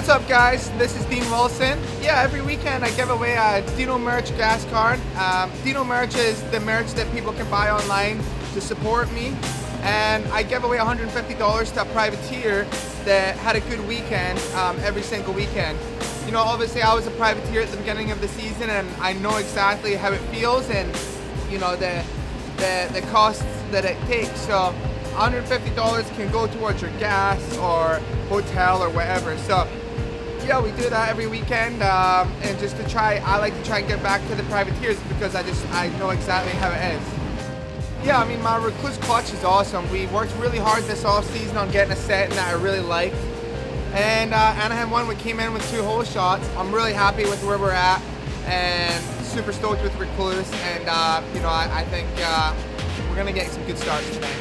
What's up, guys? This is Dean Wilson. Yeah, every weekend I give away a Dino Merch gas card. Dino Merch is the merch that people can buy online to support me. And I give away $150 to a privateer that had a good weekend every single weekend. You know, obviously I was a privateer at the beginning of the season and I know exactly how it feels and, you know, the costs that it takes. So $150 can go towards your gas or hotel or whatever. So yeah, we do that every weekend, and just to try, I like to try and get back to the privateers because I know exactly how it is. Yeah, I mean, my Rekluse clutch is awesome. We worked really hard this off season on getting a setting that I really liked. And Anaheim won, we came in with 2 hole shots. I'm really happy with where we're at and super stoked with Rekluse. And you know, I think we're gonna get some good starts today.